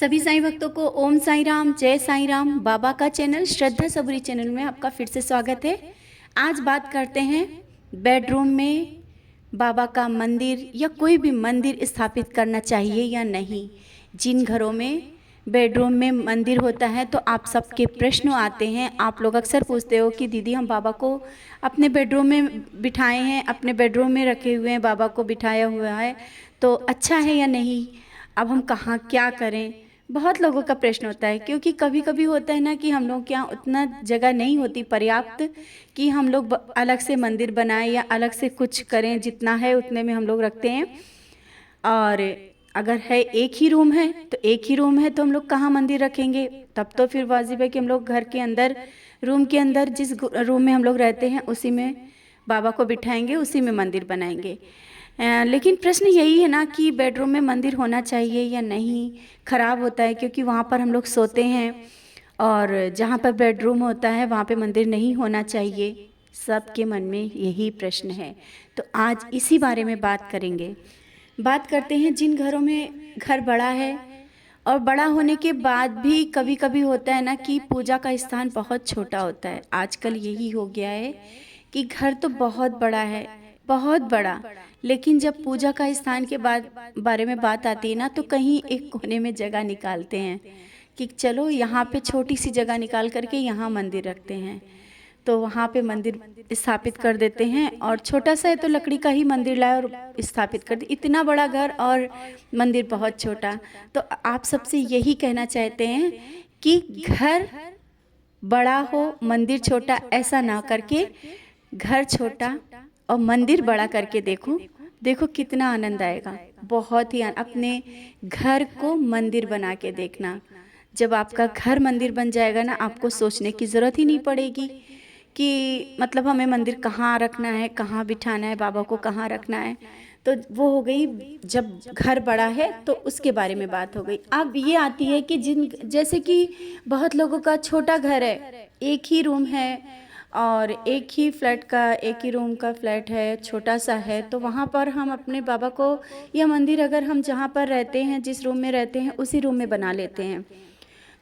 सभी साईं भक्तों को ओम साईं राम, जय साईं राम। बाबा का चैनल श्रद्धा सबूरी चैनल में आपका फिर से स्वागत है। आज बात करते हैं बेडरूम में बाबा का मंदिर या कोई भी मंदिर स्थापित करना चाहिए या नहीं। जिन घरों में बेडरूम में मंदिर होता है तो आप सबके प्रश्न आते हैं। आप लोग अक्सर पूछते हो कि दीदी हम बाबा को अपने बेडरूम में बिठाए हैं, अपने बेडरूम में रखे हुए हैं, बाबा को बिठाया हुआ है तो अच्छा है या नहीं, अब हम कहाँ क्या करें। बहुत लोगों का प्रश्न होता है, क्योंकि कभी कभी होता है ना कि हम लोग के यहाँ उतना जगह नहीं होती पर्याप्त कि हम लोग अलग से मंदिर बनाएं या अलग से कुछ करें। जितना है उतने में हम लोग रखते हैं। और अगर है एक ही रूम है तो एक ही रूम है तो हम लोग कहाँ मंदिर रखेंगे। तब तो फिर वाजिब है कि हम लोग घर के अंदर, रूम के अंदर, जिस रूम में हम लोग रहते हैं उसी में बाबा को बिठाएंगे, उसी में मंदिर बनाएंगे। लेकिन प्रश्न यही है ना कि बेडरूम में मंदिर होना चाहिए या नहीं। ख़राब होता है क्योंकि वहाँ पर हम लोग सोते हैं, और जहाँ पर बेडरूम होता है वहाँ पे मंदिर नहीं होना चाहिए। सबके मन में यही प्रश्न है, तो आज इसी बारे में बात करेंगे। बात करते हैं जिन घरों में घर बड़ा है, और बड़ा होने के बाद भी कभी कभी होता है ना कि पूजा का स्थान बहुत छोटा होता है। आजकल यही हो गया है कि घर तो बहुत बड़ा है, बहुत बड़ा, लेकिन जब पूजा का स्थान के बारे में बात आती है ना तो कहीं एक कोने में जगह निकालते हैं कि चलो यहाँ पे छोटी सी जगह निकाल करके यहाँ मंदिर रखते हैं, तो वहाँ पे मंदिर स्थापित कर देते हैं। और छोटा सा है तो लकड़ी का ही मंदिर लाए और स्थापित कर दे। इतना बड़ा घर और मंदिर बहुत छोटा। तो आप सबसे यही कहना चाहते हैं कि घर बड़ा हो मंदिर छोटा, ऐसा ना करके घर छोटा और मंदिर बड़ा करके देखो, देखो कितना आनंद आएगा। बहुत ही अपने घर को मंदिर बना के देखना। जब आपका घर मंदिर बन जाएगा ना, आपको सोचने की ज़रूरत ही नहीं पड़ेगी कि मतलब हमें मंदिर कहाँ रखना है, कहाँ बिठाना है, बाबा को कहाँ रखना है। तो वो हो गई जब घर बड़ा है तो उसके बारे में बात हो गई। अब ये आती है कि जैसे कि बहुत लोगों का छोटा घर है, एक ही रूम है और एक ही फ्लैट का, एक ही रूम का फ्लैट है, छोटा सा है, तो वहाँ पर हम अपने बाबा को या मंदिर अगर हम जहाँ पर रहते हैं, जिस रूम में रहते हैं उसी रूम में बना लेते हैं।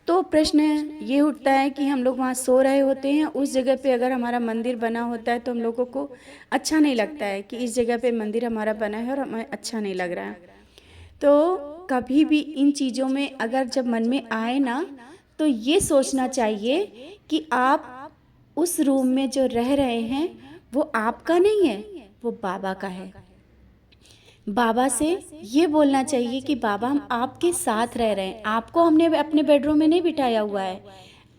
तो प्रश्न ये उठता है कि हम लोग वहाँ सो रहे होते हैं, उस जगह पे अगर हमारा मंदिर बना होता है तो हम लोगों को अच्छा नहीं लगता है कि इस जगह पे मंदिर हमारा बना है और हमें अच्छा नहीं लग रहा है। तो कभी भी इन चीज़ों में अगर जब मन में आए ना, तो ये सोचना चाहिए कि आप उस रूम में जो रह रहे हैं वो आपका नहीं है, वो बाबा का है। बाबा से ये बोलना चाहिए कि बाबा हम आपके साथ रह रहे हैं, आपको हमने अपने बेडरूम में नहीं बिठाया हुआ है,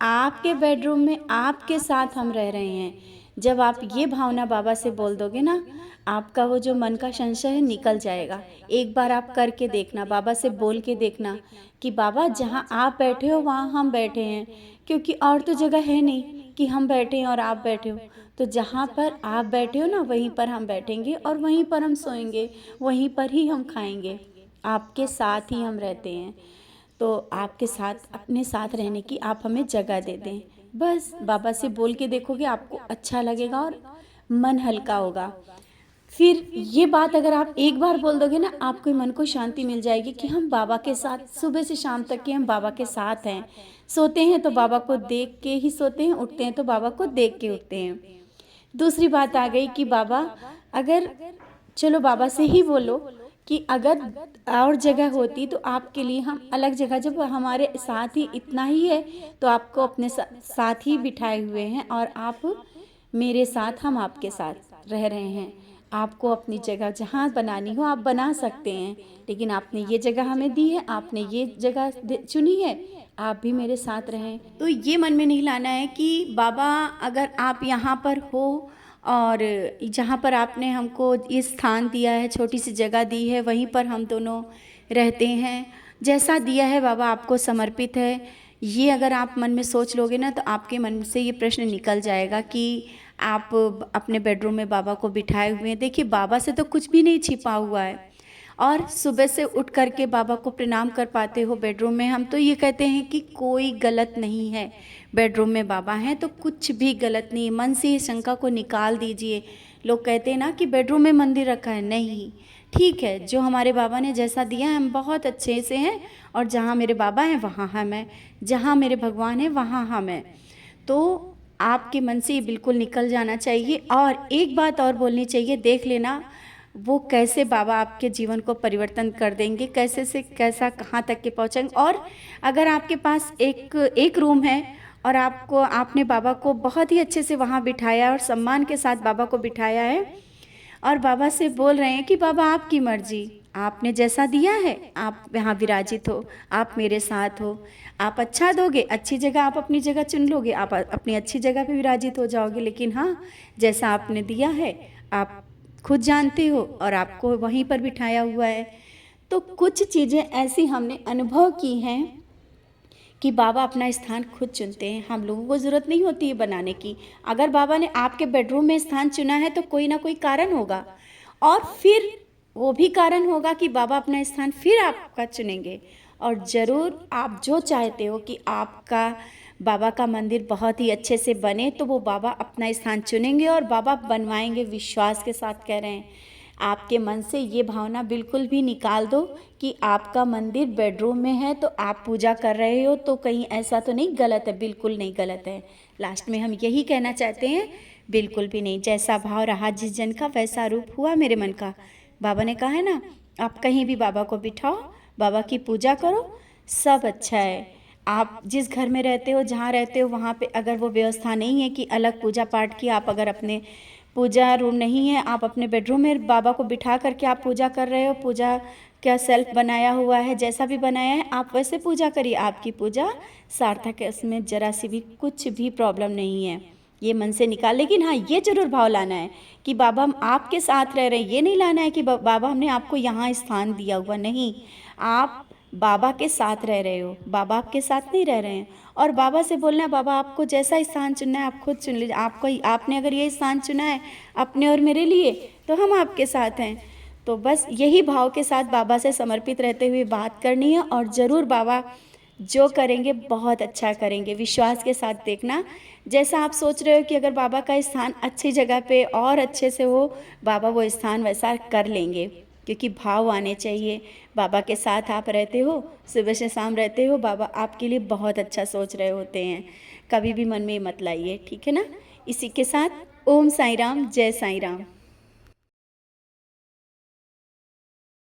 आपके बेडरूम में आपके साथ हम रह रहे हैं। जब आप ये भावना बाबा से बोल दोगे ना, आपका वो जो मन का संशय है निकल जाएगा। एक बार आप करके देखना, बाबा से बोल के देखना कि बाबा जहाँ आप बैठे हो वहाँ हम बैठे हैं, क्योंकि और तो जगह है नहीं कि हम बैठे हैं और आप बैठे हो। तो जहाँ पर आप बैठे हो ना वहीं पर हम बैठेंगे और वहीं पर हम सोएंगे, वहीं पर ही हम खाएंगे, आपके साथ ही हम रहते हैं। तो आपके साथ, अपने साथ रहने की आप हमें जगह दे दें। बस बाबा से बोल के देखोगे, आपको अच्छा लगेगा और मन हल्का होगा। फिर ये बात अगर आप एक बार बोल दोगे ना, आपके मन को शांति मिल जाएगी कि हम बाबा के साथ सुबह से शाम तक के हम बाबा के साथ हैं। सोते हैं तो बाबा को देख के ही सोते हैं, उठते हैं तो बाबा को देख के उठते हैं। दूसरी बात आ गई कि बाबा, अगर चलो बाबा से ही बोलो कि अगर और जगह होती तो आपके लिए हम अलग जगह, जब हमारे साथ ही इतना ही है तो आपको अपने साथ ही बिठाए हुए हैं और आप मेरे साथ, हम आपके साथ रह रहे हैं। आपको अपनी जगह जहाँ बनानी हो आप बना सकते हैं, लेकिन आपने ये जगह हमें दी है, आपने ये जगह चुनी है, आप भी मेरे साथ रहें। तो ये मन में नहीं लाना है कि बाबा अगर आप यहाँ पर हो और जहाँ पर आपने हमको ये स्थान दिया है, छोटी सी जगह दी है, वहीं पर हम दोनों रहते हैं। जैसा दिया है बाबा आपको समर्पित है। ये अगर आप मन में सोच लोगे ना तो आपके मन से ये प्रश्न निकल जाएगा कि आप अपने बेडरूम में बाबा को बिठाए हुए हैं। देखिए बाबा से तो कुछ भी नहीं छिपा हुआ है, और सुबह से उठ करके बाबा को प्रणाम कर पाते हो बेडरूम में। हम तो ये कहते हैं कि कोई गलत नहीं है, बेडरूम में बाबा हैं तो कुछ भी गलत नहीं है। मन से ये शंका को निकाल दीजिए। लोग कहते हैं ना कि बेडरूम में मंदिर रखा है, नहीं, ठीक है, जो हमारे बाबा ने जैसा दिया है हम बहुत अच्छे से हैं, और जहाँ मेरे बाबा हैं वहाँ हम हैं, जहाँ मेरे भगवान हैं वहाँ हम हैं। तो आपके मन से ये बिल्कुल निकल जाना चाहिए। और एक बात और बोलनी चाहिए, देख लेना वो कैसे बाबा आपके जीवन को परिवर्तन कर देंगे, कैसे से कैसा कहाँ तक के पहुँचेंगे। और अगर आपके पास एक रूम है और आपने बाबा को बहुत ही अच्छे से वहाँ बिठाया और सम्मान के साथ बाबा को बिठाया है, और बाबा से बोल रहे हैं कि बाबा आपकी मर्जी, आपने जैसा दिया है आप यहाँ विराजित हो, आप मेरे साथ हो, आप अच्छा दोगे, अच्छी जगह आप अपनी जगह चुन लोगे, आप अपनी अच्छी जगह पे विराजित हो जाओगे। लेकिन हाँ, जैसा आपने दिया है आप खुद जानते हो, और आपको वहीं पर बिठाया हुआ है। तो कुछ चीज़ें ऐसी हमने अनुभव की हैं कि बाबा अपना स्थान खुद चुनते हैं, हम लोगों को ज़रूरत नहीं होती है बनाने की। अगर बाबा ने आपके बेडरूम में स्थान चुना है तो कोई ना कोई कारण होगा, और फिर वो भी कारण होगा कि बाबा अपना स्थान फिर आपका चुनेंगे। और ज़रूर आप जो चाहते हो कि आपका बाबा का मंदिर बहुत ही अच्छे से बने, तो वो बाबा अपना स्थान चुनेंगे और बाबा बनवाएंगे। विश्वास के साथ कह रहे हैं, आपके मन से ये भावना बिल्कुल भी निकाल दो कि आपका मंदिर बेडरूम में है तो आप पूजा कर रहे हो, तो कहीं ऐसा तो नहीं गलत है, बिल्कुल नहीं गलत है। लास्ट में हम यही कहना चाहते हैं, बिल्कुल भी नहीं। जैसा भाव रहा जिस जन का वैसा रूप हुआ मेरे मन का। बाबा ने कहा है ना, आप कहीं भी बाबा को बिठाओ, बाबा की पूजा करो, सब अच्छा है। आप जिस घर में रहते हो, जहाँ रहते हो, वहाँ पे अगर वो व्यवस्था नहीं है कि अलग पूजा पाठ की, आप अगर अपने पूजा रूम नहीं है, आप अपने बेडरूम में बाबा को बिठा करके आप पूजा कर रहे हो, पूजा क्या सेल्फ बनाया हुआ है, जैसा भी बनाया है आप वैसे पूजा करिए, आपकी पूजा सार्थक है, उसमें ज़रा सी भी कुछ भी प्रॉब्लम नहीं है। ये मन से निकाल। लेकिन हाँ, ये जरूर भाव लाना है कि बाबा हम आपके साथ रह रहे हैं। ये नहीं लाना है कि बाबा हमने आपको यहाँ स्थान दिया हुआ, नहीं, आप बाबा के साथ रह रहे हो, बाबा आपके साथ नहीं रह रहे हैं। और बाबा से बोलना है, बाबा आपको जैसा स्थान चुनना है आप खुद चुन लीजिए, आपने अगर ये स्थान चुना है अपने और मेरे लिए, तो हम आपके साथ हैं। तो बस यही भाव के साथ बाबा से समर्पित रहते हुए बात करनी है, और ज़रूर बाबा जो करेंगे बहुत अच्छा करेंगे। विश्वास के साथ देखना, जैसा आप सोच रहे हो कि अगर बाबा का स्थान अच्छी जगह पे और अच्छे से हो, बाबा वो स्थान वैसा कर लेंगे, क्योंकि भाव आने चाहिए। बाबा के साथ आप रहते हो, सुबह से शाम रहते हो, बाबा आपके लिए बहुत अच्छा सोच रहे होते हैं। कभी भी मन में मत लाइए, ठीक है ना। इसी के साथ ओम साई राम, जय साई राम।